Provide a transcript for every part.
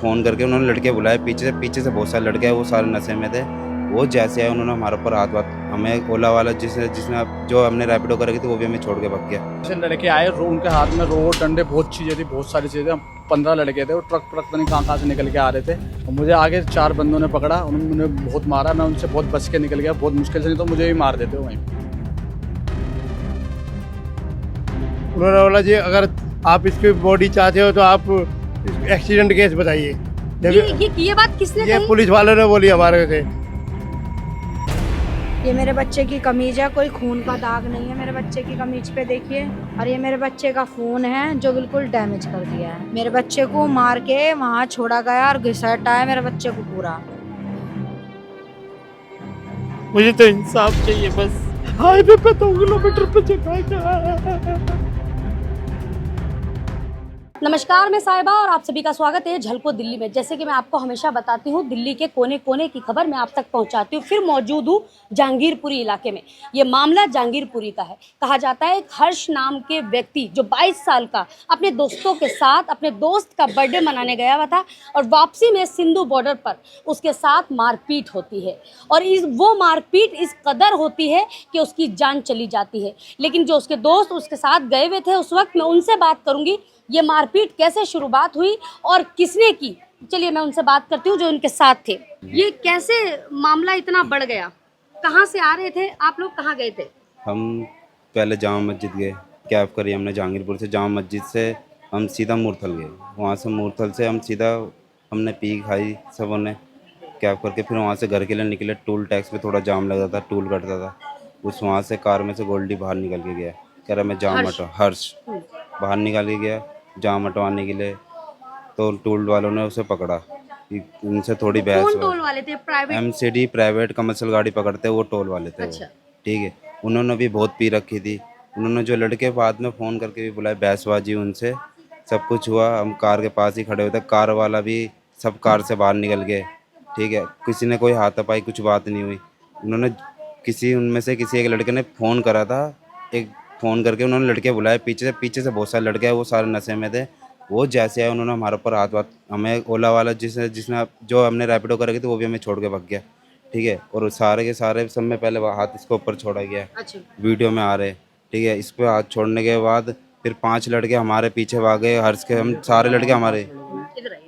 Phone करके उन्होंने लड़के बुलाए पीछे से बहुत सारे लड़के हैं, वो सारे नशे में थे। वो जैसे आए उन्होंने हमारे ऊपर हाथ हमें ओला वाला जिसने जो हमने रैपिडो कर रखी थी वो भी हमें छोड़ के भाग गया। जैसे लड़के आए उनके हाथ में रोड डंडे बहुत चीज़ें थी, बहुत सारी चीज़ें। 15 लड़के थे, वो ट्रक पता नहीं कहाँ से निकल के आ रहे थे और मुझे आगे 4 बंदों ने पकड़ा, उन्होंने बहुत मारा। मैं उनसे बहुत बच के निकल गया, बहुत मुश्किल से, नहीं तो मुझे ही मार देते वहीं। उन्होंने बोला जी अगर आप इसकी बॉडी चाहते हो तो आप एक्सीडेंट केस बताइए। ये बात किसने ये कही? पुलिस वालों ने बोली हमारे से। ये मेरे बच्चे की कमीज है, कोई खून का दाग नहीं है मेरे बच्चे की कमीज पे, देखिए। और ये मेरे बच्चे का फोन है जो बिल्कुल डैमेज कर दिया है। मेरे बच्चे को मार के वहाँ छोड़ा गया और घिसटा है मेरे बच्चे को पूरा। मुझे तो इंसाफ चाहिए बस। हाईवे पे 2 किलोमीटर पे चढ़ा। नमस्कार, मैं साहिबा और आप सभी का स्वागत है झलको दिल्ली में। जैसे कि मैं आपको हमेशा बताती हूँ, दिल्ली के कोने कोने की खबर मैं आप तक पहुँचाती हूँ। फिर मौजूद हूँ जहांगीरपुरी इलाके में। ये मामला जहांगीरपुरी का है। कहा जाता है एक हर्ष नाम के व्यक्ति जो 22 साल का अपने दोस्तों के साथ अपने दोस्त का बर्थडे मनाने गया हुआ था और वापसी में सिंधु बॉर्डर पर उसके साथ मारपीट होती है। और वो मारपीट इस कदर होती है कि उसकी जान चली जाती है। लेकिन जो उसके दोस्त उसके साथ गए हुए थे उस वक्त, मैं उनसे बात करूँगी ये मारपीट कैसे शुरुआत हुई और किसने की। चलिए मैं उनसे बात करती हूँ जो उनके साथ थे। ये कैसे मामला इतना बढ़ गया? कहाँ से आ रहे थे आप लोग, कहाँ गए थे? हम पहले जामा मस्जिद गए, कैब करी हमने जहांगीरपुर से। जामा मस्जिद से हम सीधा मूर्थल गए, वहाँ से मूर्थल से हम सीधा हमने पी खाई सबों ने कैब करके। फिर वहाँ से घर के लिए निकले। टूल टैक्स पे थोड़ा जाम लगा था, टूल कटता था। उस वहाँ से कार में से गोल्डी बाहर निकल के गया, कह रहा मैं जाम हर्ष बाहर निकाल के गया जाम हटवाने के लिए। तो टूल वालों ने उसे पकड़ा कि उनसे थोड़ी बहस कौन हुई। टोल वाले थे? प्राइवेट? एमसीडी प्राइवेट कमर्शियल गाड़ी पकड़ते वो टोल वाले थे। अच्छा। वो ठीक है। उन्होंने भी बहुत पी रखी थी। उन्होंने जो लड़के बाद में फ़ोन करके भी बुलाए, बहसबाजी उनसे सब कुछ हुआ। हम कार के पास ही खड़े हुए थे, कार वाला भी सब कार से बाहर निकल गए। ठीक है, किसी ने कोई हाथापाई कुछ बात नहीं हुई। उन्होंने उनमें से किसी एक लड़के ने फ़ोन करा था, एक फ़ोन करके उन्होंने लड़के बुलाए पीछे से बहुत सारे लड़के हैं, वो सारे नशे में थे। वो जैसे आए उन्होंने हमारे ऊपर हमें ओला वाला जिसने जो हमने रैपिडो कर रखी थी वो भी हमें छोड़ के भाग गया। ठीक है, और सारे के सारे सब में पहले हाथ इसके ऊपर छोड़ा गया। अच्छा। वीडियो में आ रहे। ठीक है, इस पर हाथ छोड़ने के बाद फिर 5 लड़के हमारे पीछे भागे, हर्ष के हम सारे लड़के हमारे। इधर आइए।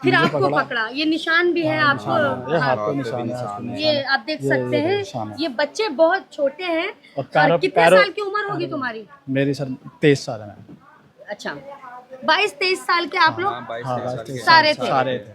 फिर आपको पकड़ा, ये निशान भी है आपको? ये हाथ पे निशान है। ये आप देख सकते हैं। ये बच्चे बहुत छोटे हैं। और कितने साल की उम्र होगी तुम्हारी? मेरी सर 23 साल है। अच्छा, 22-23 साल के आप लोग? हाँ, सारे थे। सारे थे।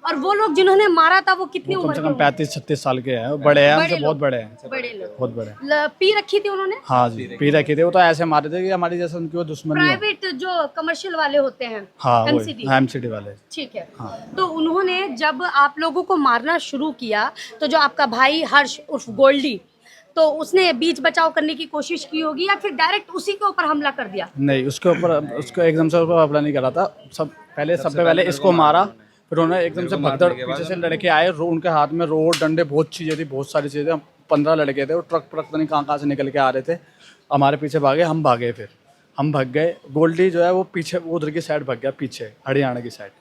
और वो लोग जिन्होंने मारा था वो कितनी कम उम्र से के कम होंगे? 35-36 साल के हैं। बड़े हैं, हमसे बहुत बड़े हैं। बड़े लोग। बहुत बड़े। पी रखी थी उन्होंने? हाँ जी, पी रखे थे। वो तो ऐसे मारे थे कि हमारी जैसे उनकी वो दुश्मनी हो। प्राइवेट जो कमर्शियल वाले होते हैं? हाँ, एमसीडी। एमसीडी वाले। ठीक है। हाँ। तो उन्होंने जब आप लोगों को मारना शुरू किया तो जो आपका भाई हर्ष उर्फ गोल्डी, तो उसने बीच बचाव करने की कोशिश की होगी या फिर डायरेक्ट उसी के ऊपर हमला कर दिया? नहीं, उसके ऊपर उसको एकदम से ऊपर हमला नहीं करा था। सबसे पहले इसको मारा, फिर उन्होंने एकदम से भगदड़ पीछे से लड़के आए, उनके हाथ में रोड डंडे बहुत चीज़ें थी, बहुत सारी चीज़ें। 15 लड़के थे, वो ट्रक पता नहीं कहाँ से निकल के आ रहे थे। हमारे पीछे भागे, हम भागे, फिर हम भाग गए। गोल्डी जो है वो पीछे उधर की साइड भाग गया, पीछे हरियाणा की साइड।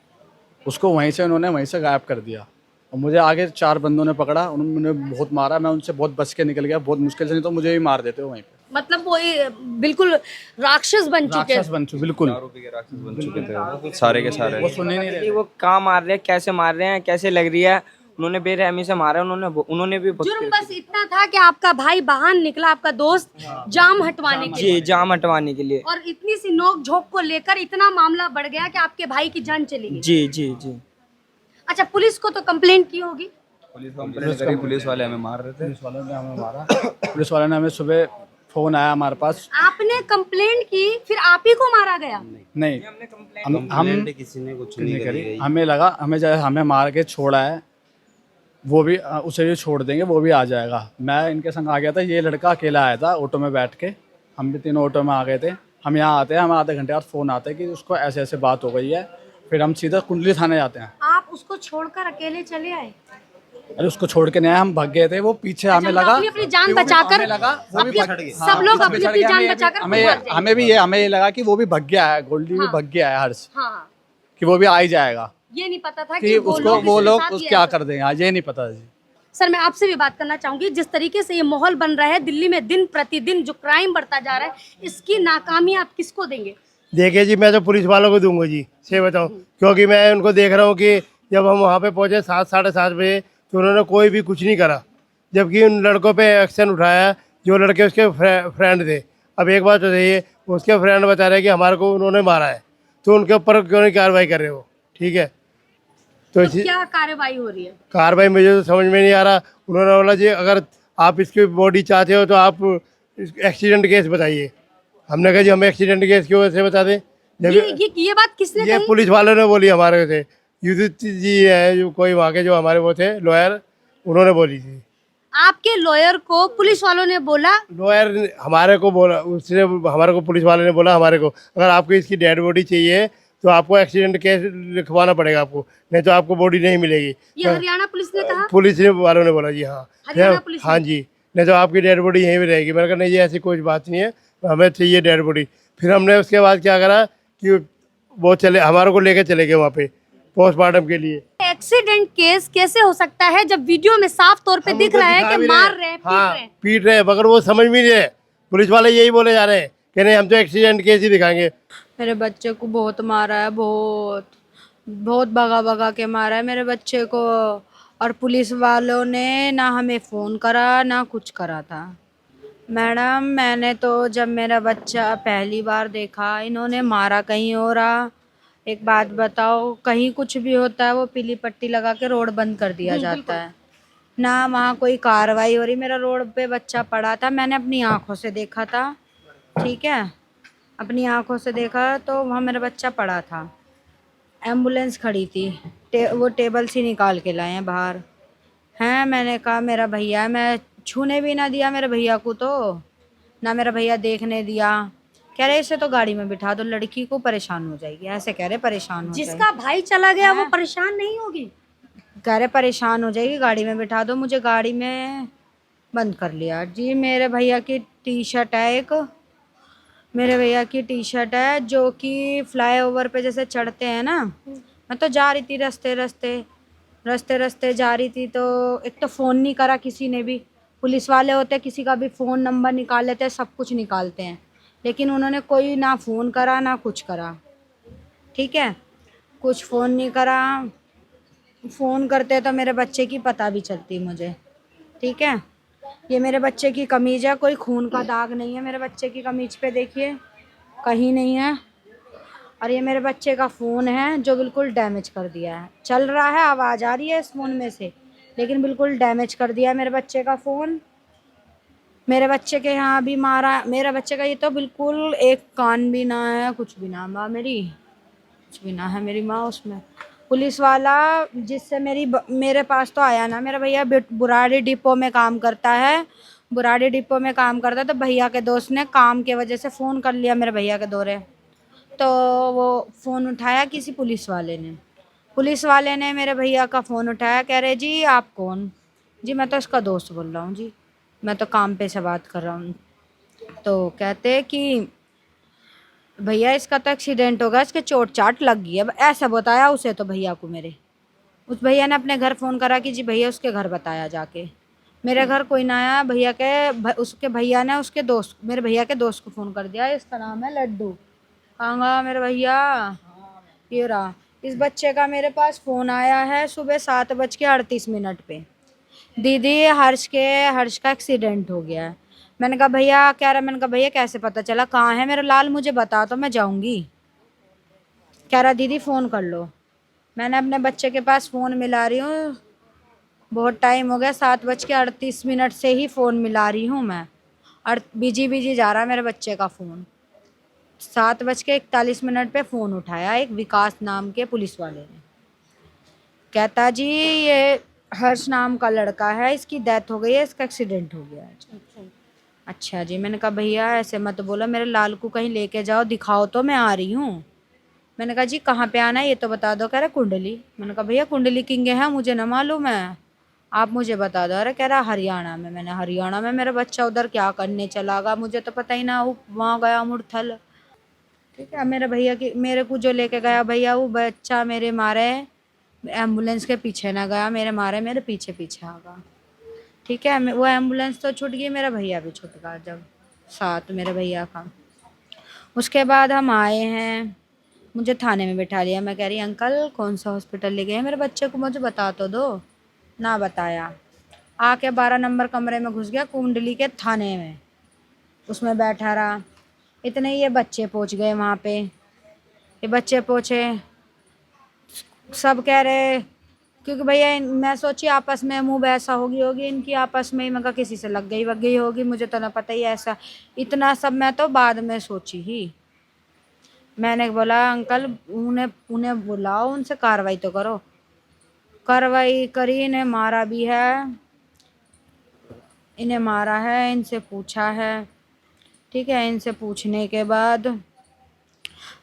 उसको उन्होंने वहीं से गायब कर दिया और मुझे आगे 4 बंदों ने पकड़ा, उन्होंने बहुत मारा। मैं उनसे बहुत बच के निकल गया, बहुत मुश्किल से, नहीं तो मुझे ही मार देते वहीं पे। मतलब वो बिल्कुल राक्षस बन चुके? राक्षस बन चुके, बिल्कुल राक्षस बन चुके थे सारे के सारे। वो सुन ही नहीं रहे। वो कहाँ मार रहे हैं, कैसे मार रहे हैं, कैसे लग रही है। उन्होंने बेरहमी से मारा। उन्होंने भी जुर्म बस इतना था कि आपका भाई बाहर निकला, आपका दोस्त जाम हटवाने के लिए। जी, जाम हटवाने के लिए। और इतनी सी नोक झोंक को लेकर इतना मामला बढ़ गया कि आपके भाई की जान चली गई। जी जी जी। अच्छा, पुलिस को तो कंप्लेंट की होगी? पुलिस वाले हमें मार रहे थे। पुलिस वालों ने हमें मारा। पुलिस वालों ने हमें सुबह फोन आया हमारे पास। आपने कंप्लेंट की, फिर आप ही को मारा गया? नहीं, हम किसी ने कुछ नहीं करी। हमें लगा हमें मार के छोड़ा है, वो भी उसे भी छोड़ देंगे, वो भी आ जाएगा। मैं इनके संग आ गया था। ये लड़का अकेला आया था ऑटो में बैठ के। हम भी तीनों ऑटो में आ गए थे। हम यहाँ आते हैं, हमें आधे घंटे बाद फ़ोन आता है कि उसको ऐसे ऐसे बात हो गई है। फिर हम सीधा कुंडली थाने जाते हैं। आप उसको छोड़कर अकेले चले आए? अरे उसको छोड़ के नहीं आए, हम भाग गए थे। वो पीछे हमें लगा, अपनी जान बचाकर हमें लगा वो भी सब लोग अपनी जान बचाकर हमें ये लगा कि वो भी भाग गया है, गोल्डी भी भाग गया है, हर्ष। हाँ। कि वो भी आ ही जाएगा, ये नहीं पता था कि कि वो उसको वो इसके लोग साथ ये क्या ऐसा- कर देंगे आज, ये नहीं पता जी। सर मैं आपसे भी बात करना चाहूंगी, जिस तरीके से ये माहौल बन रहा है दिल्ली में दिन प्रतिदिन जो क्राइम बढ़ता जा रहा है, इसकी नाकामी आप किसको देंगे? देखिए जी, मैं तो पुलिस वालों को दूंगा जी, सही बताऊं, क्योंकि मैं उनको देख रहा हूँ कि जब हम वहाँ पे पहुँचे 7 साढ़े 7 बजे तो उन्होंने कोई भी कुछ नहीं करा, जबकि उन लड़कों पे एक्शन उठाया जो लड़के उसके फ्रेंड थे। अब एक बात तो सही है, उसके फ्रेंड बता रहे हैं कि हमारे को उन्होंने मारा है, तो उनके ऊपर क्यों नहीं कार्रवाई कर रहे हो? ठीक है, तो तो इसी क्या कार्रवाई हो रही है? कार्रवाई मुझे तो समझ में नहीं आ रहा। उन्होंने बोला जी अगर आप इसकी बॉडी चाहते हो तो आप एक्सीडेंट केस बताइए। हमने कहा जी हम एक्सीडेंट केस क्यों ऐसे बता दें, जब ये बात किसने ये कही? पुलिस वालों ने बोली हमारे से, युधिष्ठ जी है जो कोई वहाँ के जो हमारे वो थे लॉयर, उन्होंने बोली थी। आपके लॉयर को पुलिस वालों ने बोला? लॉयर हमारे को बोला, उसने हमारे को पुलिस वाले ने बोला हमारे को अगर आपको इसकी डेड बॉडी चाहिए तो आपको एक्सीडेंट केस लिखवाना पड़ेगा आपको, नहीं तो आपको बॉडी नहीं मिलेगी। ये हरियाणा पुलिस ने कहा? पुलिस वालों ने बोला जी हाँ। हरियाणा पुलिस ने? हाँ जी, नहीं तो आपकी डेड बॉडी यहीं पे रहेगी। मैंने कहा नहीं जी ऐसी कोई बात नहीं है, हमें चाहिए डेड बॉडी। फिर हमने उसके बाद क्या करा कि वो चले हमारे को लेके चले गए वहाँ पे पोस्टमार्टम के लिए। एक्सीडेंट केस कैसे हो सकता है जब वीडियो में साफ तौर पे हम दिख उनको रहा है दिखा कि भी मार रहे हैं, पीट हाँ, रहे हैं? पीट रहे हैं, मगर वो समझ भी नहीं रहे। पुलिस वाले यही बोले जा रहे हैं कि नहीं हम तो एक्सीडेंट केस ही दिखाएंगे। मेरे बच्चे को बहुत मारा है, बहुत बहुत भगा भगा के मारा है मेरे बच्चे को। और पुलिस वालों ने ना हमें फ़ोन करा ना कुछ करा था। मैडम मैंने तो जब मेरा बच्चा पहली बार देखा, इन्होंने मारा कहीं और आ। एक बात बताओ, कहीं कुछ भी होता है वो पीली पट्टी लगा के रोड बंद कर दिया जाता है ना, वहाँ कोई कार्रवाई हो रही। मेरा रोड पे बच्चा पड़ा था, मैंने अपनी आंखों से देखा था, ठीक है, अपनी आंखों से देखा तो वहाँ मेरा बच्चा पड़ा था। एम्बुलेंस खड़ी थी, वो टेबल से निकाल के लाए हैं बाहर हैं। मैंने कहा मेरा भैया है, मैं छूने भी ना दिया मेरे भैया को, तो ना मेरा भैया देखने दिया। कह रहे इसे तो गाड़ी में बिठा दो, लड़की को परेशान हो जाएगी, ऐसे कह रहे परेशान हो जाएगी। जिसका भाई चला गया वो परेशान नहीं होगी? कह रहे परेशान हो जाएगी, गाड़ी में बिठा दो। मुझे गाड़ी में बंद कर लिया जी। मेरे भैया की टी शर्ट है एक, मेरे भैया की टी शर्ट है जो कि फ्लाईओवर पे जैसे चढ़ते हैं ना, मैं तो जा रही थी रास्ते रास्ते जा रही थी, तो एक तो फ़ोन नहीं करा किसी ने भी। पुलिस वाले होते किसी का भी फ़ोन नंबर निकाल लेते हैं, सब कुछ निकालते हैं, लेकिन उन्होंने कोई ना फ़ोन करा ना कुछ करा, ठीक है, कुछ फ़ोन नहीं करा। फ़ोन करते तो मेरे बच्चे की पता भी चलती मुझे, ठीक है। ये मेरे बच्चे की कमीज़ है, कोई खून का दाग नहीं है मेरे बच्चे की कमीज़ पे, देखिए कहीं नहीं है। और ये मेरे बच्चे का फ़ोन है जो बिल्कुल डैमेज कर दिया है, चल रहा है, आवाज़ आ रही है इस फ़ोन में से, लेकिन बिल्कुल डैमेज कर दिया है मेरे बच्चे का फ़ोन। मेरे बच्चे के यहाँ भी मारा, मेरे बच्चे का ये तो बिल्कुल एक कान भी ना है, कुछ भी ना, माँ मेरी कुछ भी ना है, मेरी माँ उसमें। पुलिस वाला जिससे मेरे पास तो आया ना, मेरा भैया बुराड़ी डिपो में काम करता है, बुराड़ी डिपो में काम करता है, तो भैया के दोस्त ने काम के वजह से फ़ोन कर लिया मेरे भैया के दौरे, तो वो फ़ोन उठाया किसी पुलिस वाले ने मेरे भैया का फ़ोन उठाया, कह रहे जी आप कौन? जी मैं तो इसका दोस्त बोल रहा हूँ जी, मैं तो काम पे से बात कर रहा हूँ। तो कहते कि भैया इसका तो एक्सीडेंट होगा, इसके चोट चाट लग गई है, ऐसा बताया उसे तो भैया को मेरे। उस भैया ने अपने घर फ़ोन करा कि जी भैया उसके घर बताया जाके, मेरे घर कोई ना आया। उसके भैया ने उसके दोस्त, मेरे भैया के दोस्त को फ़ोन कर दिया, इसका नाम है लड्डू। कहाँ गया मेरे भैया? ये रहा। इस बच्चे का मेरे पास फ़ोन आया है सुबह 7:38 पे, दीदी हर्ष का एक्सीडेंट हो गया है। मैंने कहा भैया, कह रहा, मैंने कहा भैया कैसे पता चला, कहाँ है मेरा लाल, मुझे बता तो मैं जाऊंगी। कह रहा दीदी फ़ोन कर लो। मैंने अपने बच्चे के पास फ़ोन मिला रही हूँ, बहुत टाइम हो गया, 7:38 से ही फ़ोन मिला रही हूँ मैं, और बिजी जा रहा मेरे बच्चे का फ़ोन। 7:41 पे फ़ोन उठाया एक विकास नाम के पुलिस वाले ने, कहता जी ये हर्ष नाम का लड़का है, इसकी डेथ हो गई है, इसका एक्सीडेंट हो गया है। अच्छा जी। मैंने कहा भैया ऐसे मत बोलो, मेरे लाल को कहीं लेके जाओ, दिखाओ तो मैं आ रही हूँ। मैंने कहा जी कहाँ पे आना है ये तो बता दो। कह रहा कुंडली। मैंने कहा भैया कुंडली किंग है, मुझे ना मालूम है, आप मुझे बता दो। अरे कह रहा हरियाणा में। मैंने हरियाणा में, मेरा बच्चा उधर क्या करने चला गया, मुझे तो पता ही ना, वहाँ गया मुड़थल। ठीक है। मेरे भैया की, मेरे को जो लेके गया भैया, वो बच्चा मेरे मारे एम्बुलेंस के पीछे ना गया, मेरे मारे मेरे पीछे पीछे आ गया। ठीक है। वो एम्बुलेंस तो छूट गई, मेरा भैया भी छूट गया जब साथ मेरे भैया का। उसके बाद हम आए हैं, मुझे थाने में बिठा लिया। मैं कह रही अंकल कौन सा हॉस्पिटल ले गए हैं मेरे बच्चे को, मुझे बता तो दो। ना बताया। आके 12 नंबर कमरे में घुस गया, कुंडली के थाने में, उसमें बैठा रहा। इतने ही ये बच्चे पहुंच गए वहाँ पे। ये बच्चे पहुँचे, सब कह रहे, क्योंकि भैया मैं सोची आपस में मुँह बहसा होगी इनकी आपस में ही, मगर किसी से लग गई होगी, मुझे तो ना पता ही ऐसा। इतना सब मैं तो बाद में सोची ही। मैंने बोला अंकल उन्हें बुलाओ, उनसे कार्रवाई तो करो। कार्रवाई करी, इन्हें मारा भी है, इन्हें मारा है, इनसे पूछा है। ठीक है। इनसे पूछने के बाद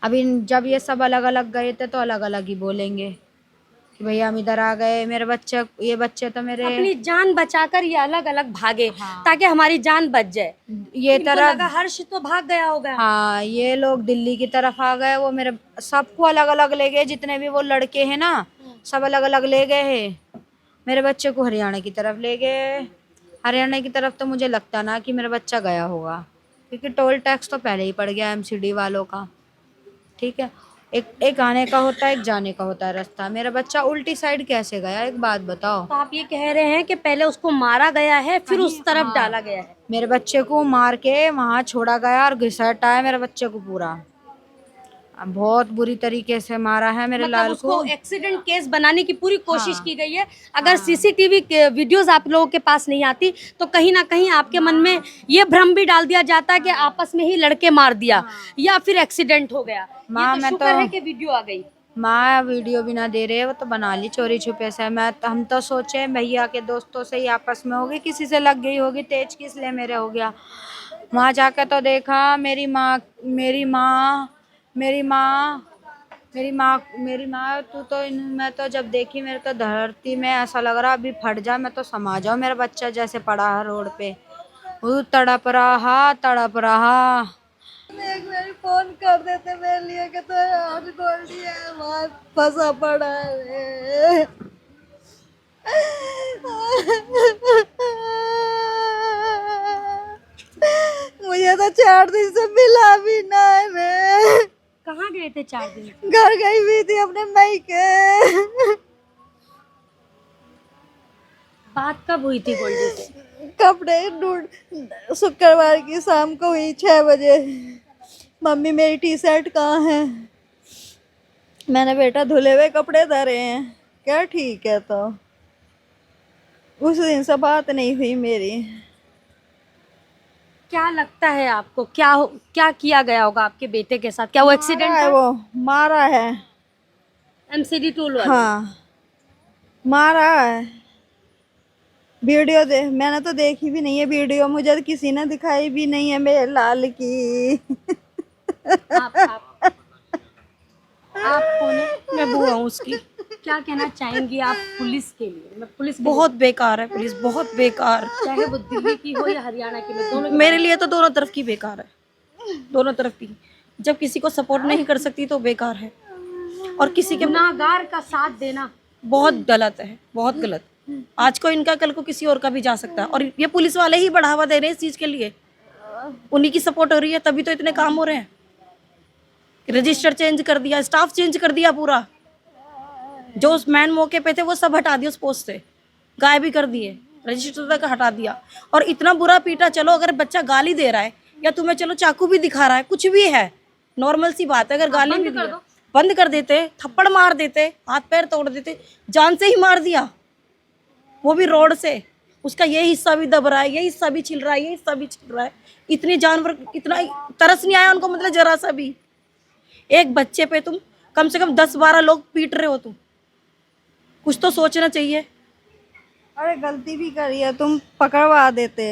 अभी जब ये सब अलग अलग गए थे तो अलग अलग ही बोलेंगे कि भैया हम इधर आ गए। मेरे बच्चे, ये बच्चे तो मेरे अपनी जान बचाकर ये अलग अलग भागे ताकि हमारी जान बच जाए। ये इनको तरफ, लगा हर्ष तो भाग गया होगा। हाँ ये लोग दिल्ली की तरफ आ गए। वो मेरे सबको अलग अलग ले गए, जितने भी वो लड़के हैं ना सब अलग अलग ले गए हैं। मेरे बच्चे को हरियाणा की तरफ ले गए। हरियाणा की तरफ तो मुझे लगता ना कि मेरा बच्चा गया होगा, क्योंकि टोल टैक्स तो पहले ही पड़ गया एमसीडी वालों का। ठीक है। एक आने का होता है, एक जाने का होता है रास्ता। मेरा बच्चा उल्टी साइड कैसे गया, एक बात बताओ। तो आप ये कह रहे हैं कि पहले उसको मारा गया है फिर उस तरफ डाला गया है। मेरे बच्चे को मार के वहां छोड़ा गया और घिसटा है मेरे बच्चे को पूरा। बहुत बुरी तरीके से मारा है मेरे मतलब लाल उसको को। एक्सीडेंट केस बनाने की पूरी कोशिश की गई है। अगर सीसीटीवी वीडियोस आप लोगों के पास नहीं आती तो कहीं ना कहीं आपके मन में ये भ्रम भी डाल दिया जाता है कि आपस में ही लड़के मार दिया या फिर एक्सीडेंट हो गया। माँ, ये मैं शुक्र तो- है कि वीडियो आ गई। माँ वीडियो भी ना दे रहे, वो तो बना ली चोरी छुपे से। हम तो सोचे भैया के दोस्तों से ही आपस में होगी, किसी से लग गई होगी, तेज किस लिए मेरे हो गया। वहाँ जाकर तो देखा मेरी माँ तू तो मैं तो जब देखी मेरे तो धरती में ऐसा लग रहा अभी फट जा, मैं तो समा जाऊँ। मेरा बच्चा जैसे पड़ा है रोड पे, वो तड़प रहा। एक बार फोन कर देते मेरे लिए कि तो आज गोल्डी है वहाँ फंसा पड़ा है। मुझे तो 4 दिन से मिला भी ना है। मैं कहाँ गए थे 4 दिन? घर गई हुई थी अपने मायके। बात कब हुई थी गोल्डी से? कपड़े ढूंढ शुक्रवार की शाम को हुई 6 बजे। मम्मी मेरी टी शर्ट कहाँ है? मैंने बेटा धुले हुए कपड़े धरे हैं। क्या ठीक है। तो उस दिन से बात नहीं हुई मेरी। क्या लगता है आपको क्या किया गया होगा आपके बेटे के साथ? क्या वो एक्सीडेंट मारा है, है? वो मारा है। एमसीडी टोल वाले? हाँ मारा है। वीडियो मैंने तो देखी भी नहीं है वीडियो, मुझे तो किसी ने दिखाई भी नहीं है मेरे लाल की। आप कौन है? मैं बुआ हूँ उसकी। क्या कहना चाहेंगी आप पुलिस के लिए? मैं पुलिस के बहुत बेकार है पुलिस, बहुत बेकार। लिए, चाहे वो दिल्ली की हो या हरियाणा की, मैं दोनों मेरे लिए तो दोनों तरफ की बेकार है, दोनों तरफ की। जब किसी को सपोर्ट नहीं कर सकती तो बेकार है, और किसी के गुनाहगार का साथ देना बहुत गलत है, बहुत गलत। आज को इनका कल को किसी और का भी जा सकता है, और ये पुलिस वाले ही बढ़ावा दे रहे हैं इस चीज़ के लिए। उन्हीं की सपोर्ट हो रही है तभी तो इतने काम हो रहे हैं। रजिस्टर चेंज कर दिया, स्टाफ चेंज कर दिया पूरा। जो उस मैन मौके पे थे वो सब हटा दिए उस पोस्ट से, गायब भी कर दिए, रजिस्टर तक हटा दिया। और इतना बुरा पीटा। चलो अगर बच्चा गाली दे रहा है या तुम्हें चलो चाकू भी दिखा रहा है, कुछ भी है, नॉर्मल सी बात है। अगर गाली भी दिया बंद कर देते, थप्पड़ मार देते, हाथ पैर तोड़ देते, जान से ही मार दिया, वो भी रोड से। उसका ये हिस्सा भी दब रहा है, ये हिस्सा भी छिल रहा है, ये हिस्सा भी छिल रहा है। इतनी जानवर, इतना तरस नहीं आया उनको, मतलब जरा सा भी। एक बच्चे पे तुम कम से कम 10-12 लोग पीट रहे हो, तुम कुछ तो सोचना चाहिए। अरे गलती भी करी है, तुम पकड़वा देते,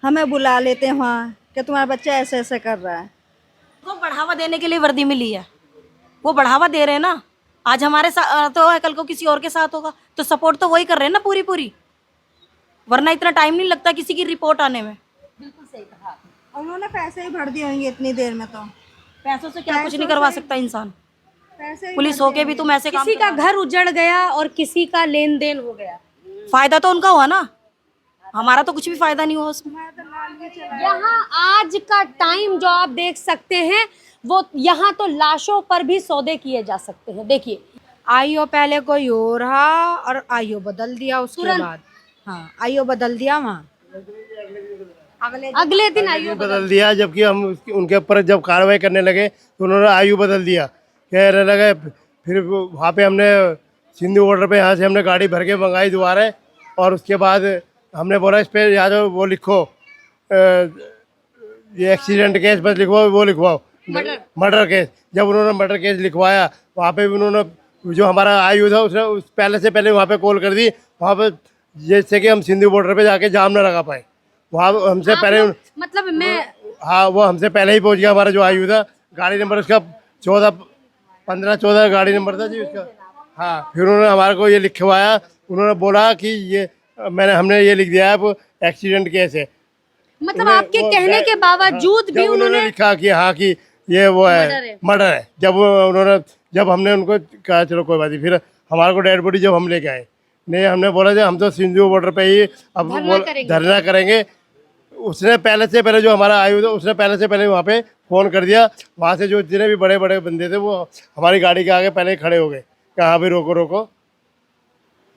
हमें बुला लेते वहाँ कि तुम्हारा बच्चा ऐसे ऐसे कर रहा है। वो बढ़ावा देने के लिए वर्दी मिली है, वो बढ़ावा दे रहे हैं ना। आज हमारे साथ तो है, कल को किसी और के साथ होगा, तो सपोर्ट तो वही कर रहे हैं ना पूरी पूरी। वरना इतना टाइम नहीं लगता किसी की रिपोर्ट आने में। बिल्कुल सही कहा। उन्होंने पैसे ही भर दिए होंगे इतनी देर में। तो पैसों से क्या कुछ नहीं करवा सकता इंसान। पुलिस होके भी तुम ऐसे काम किसी का घर उजड़ गया और किसी का लेन देन हो गया, फायदा तो उनका हुआ ना, हमारा तो कुछ भी फायदा नहीं हुआ उसमें। यहाँ आज का टाइम जो आप देख सकते हैं वो यहाँ तो लाशों पर भी सौदे किए जा सकते हैं। देखिए आईओ पहले कोई और रहा और आईओ बदल दिया, उसके तुरंत? बाद हाँ आईओ बदल दिया वहाँ, अगले दिन आयु बदल दिया। जबकि हम उनके ऊपर जब कार्रवाई करने लगे तो उन्होंने आयु बदल दिया, कहने लगे। फिर वहाँ पे हमने सिंधु बॉर्डर पे यहाँ से हमने गाड़ी भर के मंगाई दोबारा, और उसके बाद हमने बोला इस पर या तो वो लिखो ये एक्सीडेंट केस बस लिखवाओ, वो लिखवाओ मर्डर केस। जब उन्होंने मर्डर केस लिखवाया वहाँ पे भी उन्होंने जो हमारा आयु था उसने उस पहले से पहले वहाँ पे कॉल कर दी, वहाँ पे जैसे कि हम सिंधु बॉर्डर पे जाके जाम न लगा पाए। वहाँ हमसे पहले मतलब मैं हाँ वो हमसे पहले ही पहुँच गया। हमारा जो आयु था, गाड़ी नंबर उसका 14 गाड़ी नंबर था जी उसका। हाँ फिर उन्होंने हमारे को ये लिखवाया, उन्होंने बोला कि ये हमने ये लिख दिया है एक्सीडेंट केस है। मतलब आपके कहने के बावजूद भी उन्होंने लिखा कि हाँ कि ये वो है मर्डर है। जब हमने उनको कहा चलो कोई बात नहीं, फिर हमारे को डेड बॉडी जब हम लेके आए, नहीं हमने बोला हम तो सिंधु बॉर्डर पे ही अब धरना करेंगे। उसने पहले से पहले जो हमारा आयु था उसने पहले से पहले वहाँ पे फ़ोन कर दिया। वहाँ से जो जितने भी बड़े बड़े बंदे थे वो हमारी गाड़ी के आगे पहले खड़े हो गए, कहाँ भी रोको रोको।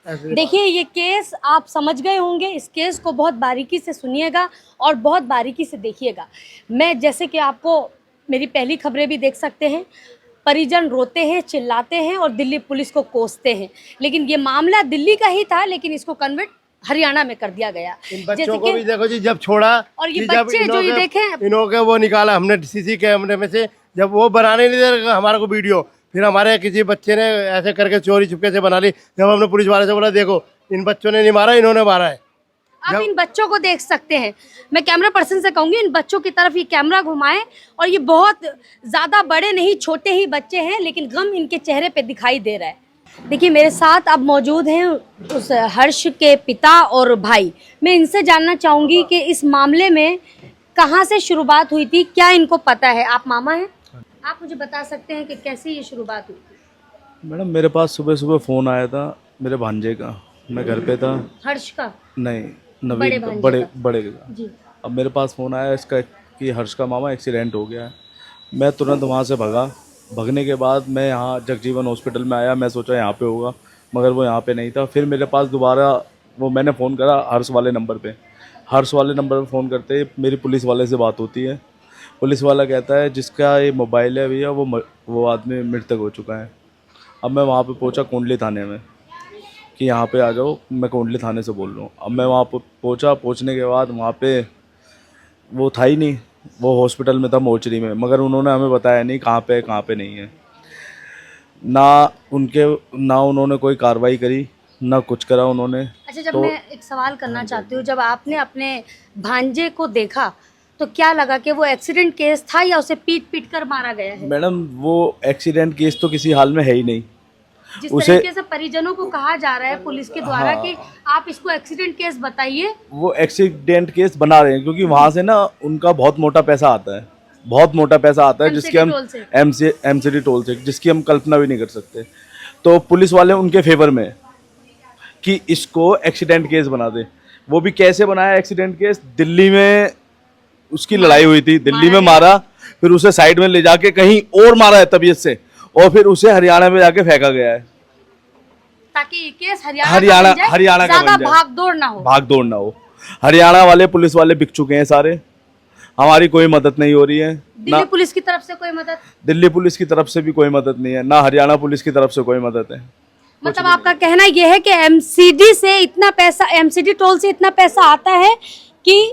देखिए ये केस आप समझ गए होंगे, इस केस को बहुत बारीकी से सुनिएगा और बहुत बारीकी से देखिएगा। मैं जैसे कि आपको मेरी पहली खबरें भी देख सकते हैं, परिजन रोते हैं, चिल्लाते हैं और दिल्ली पुलिस को कोसते हैं, लेकिन ये मामला दिल्ली का ही था लेकिन इसको कन्वर्ट हरियाणा में कर दिया गया। इन बच्चों को भी देखो जी, जब छोड़ा और ये बच्चे जो ये देखें, इन्होंने वो निकाला हमने सीसी कैमरे में से, जब वो बनाने नहीं दे हमारे को वीडियो, फिर हमारे किसी बच्चे ने ऐसे करके चोरी छुपके से बना ली। जब हमने पुलिस वाले से बोला देखो इन बच्चों ने नहीं मारा, इन्होंने मारा है। आप इन बच्चों को देख सकते हैं। मैं कैमरा पर्सन से कहूंगी इन बच्चों की तरफ ये कैमरा घुमाएं, और ये बहुत ज़्यादा बड़े नहीं, छोटे ही बच्चे हैं, लेकिन गम इनके चेहरे पे दिखाई दे रहा है। देखिए मेरे साथ अब मौजूद हैं उस हर्ष के पिता और भाई। मैं इनसे जानना चाहूँगी कि इस मामले में कहाँ से शुरुआत हुई थी, क्या इनको पता है? आप मामा हैं, आप मुझे बता सकते हैं कि कैसे ये शुरुआत हुई थी? मैडम मेरे पास सुबह सुबह फ़ोन आया था मेरे भांजे का, मैं घर पे था। हर्ष का? नहीं, बड़े नवीन भांजे बड़े का जी। अब मेरे पास फ़ोन आया इसका कि हर्ष का मामा एक्सीडेंट हो गया है। मैं तुरंत वहाँ से भगा। भगने के बाद मैं यहाँ जगजीवन हॉस्पिटल में आया, मैं सोचा यहाँ पे होगा, मगर वो यहाँ पे नहीं था। फिर मेरे पास दोबारा वो मैंने फ़ोन करा हर्ष वाले नंबर पे। हर्ष वाले नंबर पे फ़ोन करते ही मेरी पुलिस वाले से बात होती है। पुलिस वाला कहता है जिसका ये मोबाइल है भैया वो आदमी मृतक हो चुका है। अब मैं वहाँ पे पहुँचा कोंडली थाने में कि यहाँ पे आ जाओ, मैं कोंडली थाने से बोल रहा हूँ। अब मैं वहाँ पर पहुँचा, पहुँचने के बाद वहाँ पे वो था ही नहीं, वो हॉस्पिटल में था मोर्चरी में, मगर उन्होंने हमें बताया नहीं कहाँ पे नहीं है। ना उन्होंने कोई कार्रवाई करी, ना कुछ करा उन्होंने। अच्छा, जब मैं एक सवाल करना चाहती हूँ, जब आपने अपने भांजे को देखा तो क्या लगा कि वो एक्सीडेंट केस था या उसे पीट कर मारा गया है? मैडम वो एक्सीडेंट केस तो किसी हाल में है ही नहीं। जिस तरीके से परिजनों को कहा जा रहा है पुलिस के द्वारा कि आप इसको एक्सीडेंट केस बताइए, वो एक्सीडेंट केस बना रहे हैं क्योंकि वहाँ से ना उनका बहुत मोटा पैसा आता है, बहुत मोटा पैसा आता है, जिसकी हम एमसीडी टोल से, जिसकी हम कल्पना भी नहीं कर सकते। तो पुलिस वाले उनके फेवर में कि इसको एक्सीडेंट केस बना दे। वो भी कैसे बनाया एक्सीडेंट केस? दिल्ली में उसकी लड़ाई हुई थी, दिल्ली में मारा, फिर उसे साइड में ले जाके कहीं और मारा है तबीयत से, और फिर उसे हरियाणा में जाके फेंका गया है ताकि ये केस हरियाणा का ज्यादा भागदौड़ ना हो। हरियाणा वाले पुलिस वाले बिक चुके हैं सारे, हमारी कोई मदद नहीं हो रही है। दिल्ली पुलिस की तरफ से कोई मदद? दिल्ली पुलिस की तरफ से भी कोई मदद नहीं है, ना हरियाणा पुलिस की तरफ से कोई मदद है। मतलब आपका कहना यह है कि एमसीडी टोल से इतना पैसा आता है कि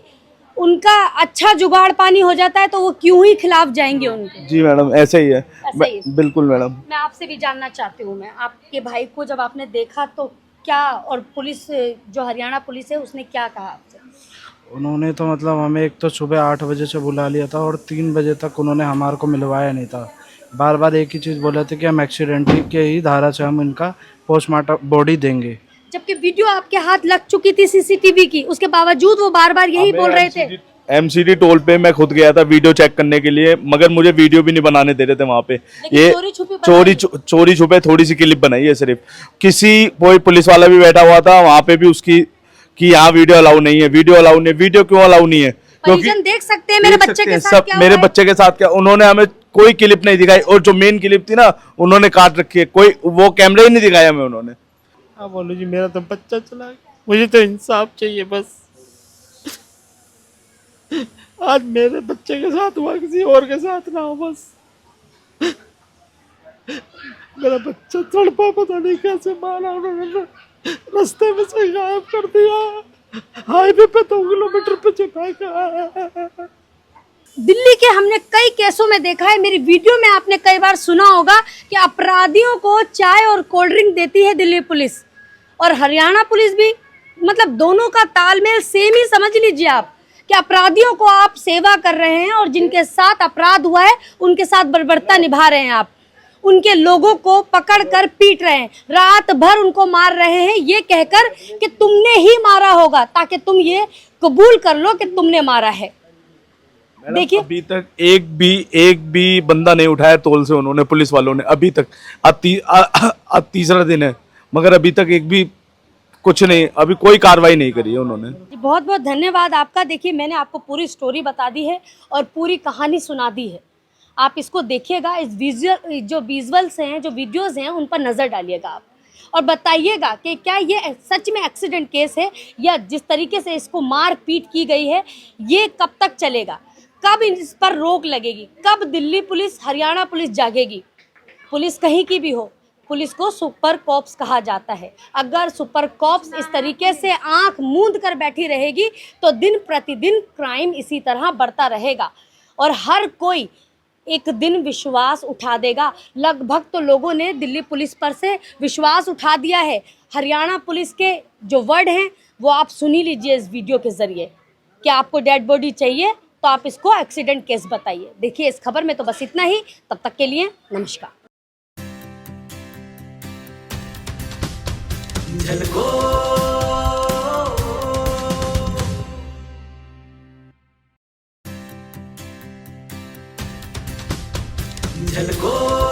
उनका अच्छा जुगाड़ पानी हो जाता है, तो वो क्यों ही खिलाफ जाएंगे उनके? जी मैडम ऐसे ही है, बिल्कुल मैडम। मैं आपसे भी जानना चाहती हूँ, मैं आपके भाई को जब आपने देखा तो क्या, और पुलिस जो हरियाणा पुलिस है उसने क्या कहा आपसे? उन्होंने तो मतलब हमें एक तो सुबह 8 बजे से बुला लिया था और 3 बजे तक उन्होंने हमारे को मिलवाया नहीं था। बार बार एक ही चीज़ बोले थे कि हम एक्सीडेंट के ही धारा से हम इनका पोस्टमार्टम बॉडी देंगे, जबकि वीडियो आपके हाथ लग चुकी थी सीसीटीवी की, उसके बावजूद वो बार बार यही बोल रहे थे। MCD टोल पे मैं खुद गया था वीडियो चेक करने के लिए, मगर मुझे वीडियो भी नहीं बनाने दे रहे थे वहाँ पे। ये चोरी छुपे थोड़ी सी क्लिप बनाई है सिर्फ। किसी कोई पुलिस वाला भी बैठा हुआ था वहाँ पे भी उसकी कि यहाँ वीडियो अलाउ नहीं है, वीडियो अलाउ नहीं है। वीडियो क्यों अलाउ नहीं है? क्योंकि देख सकते हैं मेरे बच्चे के साथ क्या मेरे बच्चे के साथ क्या, उन्होंने हमें कोई क्लिप नहीं दिखाई, और जो मेन क्लिप थी ना उन्होंने काट रखी है, कोई वो कैमरा ही नहीं दिखाया हमें उन्होंने। हाँ बोलो जी, मेरा तो बच्चा चला गया, मुझे तो इंसाफ चाहिए बस। आज मेरे बच्चे के साथ हुआ, किसी और के साथ ना हो बस। मेरा बच्चा तड़पा, पता नहीं कैसे मारा उन्होंने, रास्ते में से गायब कर दिया, हाईवे पे 2 किलोमीटर पे चुका। दिल्ली के हमने कई केसों में देखा है, मेरी वीडियो में आपने कई बार सुना होगा कि अपराधियों को चाय और कोल्ड ड्रिंक देती है दिल्ली पुलिस, और हरियाणा पुलिस भी। मतलब दोनों का तालमेल सेम ही समझ लीजिए आप, कि अपराधियों को आप सेवा कर रहे हैं और जिनके साथ अपराध हुआ है उनके साथ बर्बरता निभा रहे हैं आप। उनके लोगों को पकड़ कर पीट रहे हैं, रात भर उनको मार रहे हैं, ये कहकर कि तुमने ही मारा होगा, ताकि तुम ये कबूल कर लो कि तुमने मारा है। देखिए अभी तक एक भी बंदा नहीं उठाया तोल से उन्होंने, पुलिस वालों ने अभी तक। अब तीसरा दिन है मगर अभी तक एक भी कुछ नहीं, अभी कोई कार्रवाई नहीं करी है उन्होंने। बहुत बहुत धन्यवाद आपका। देखिए मैंने आपको पूरी स्टोरी बता दी है और पूरी कहानी सुना दी है, आप इसको देखिएगा। इस विजुअल्स हैं, जो वीडियोस हैं, उन पर नज़र डालिएगा आप, और बताइएगा कि क्या ये सच में एक्सीडेंट केस है, या जिस तरीके से इसको मार पीट की गई है ये कब तक चलेगा, कब इस पर रोक लगेगी, कब दिल्ली पुलिस, हरियाणा पुलिस जागेगी। पुलिस कहीं की भी हो, पुलिस को सुपर कॉप्स कहा जाता है। अगर सुपर कॉप्स इस तरीके से आंख मूंद कर बैठी रहेगी तो दिन प्रतिदिन क्राइम इसी तरह बढ़ता रहेगा, और हर कोई एक दिन विश्वास उठा देगा। लगभग तो लोगों ने दिल्ली पुलिस पर से विश्वास उठा दिया है। हरियाणा पुलिस के जो वर्ड हैं वो आप सुन ही लीजिए इस वीडियो के ज़रिए, कि आपको डेड बॉडी चाहिए तो आप इसको एक्सीडेंट केस बताइए। देखिए इस खबर में तो बस इतना ही, तब तक के लिए नमस्कार। झलको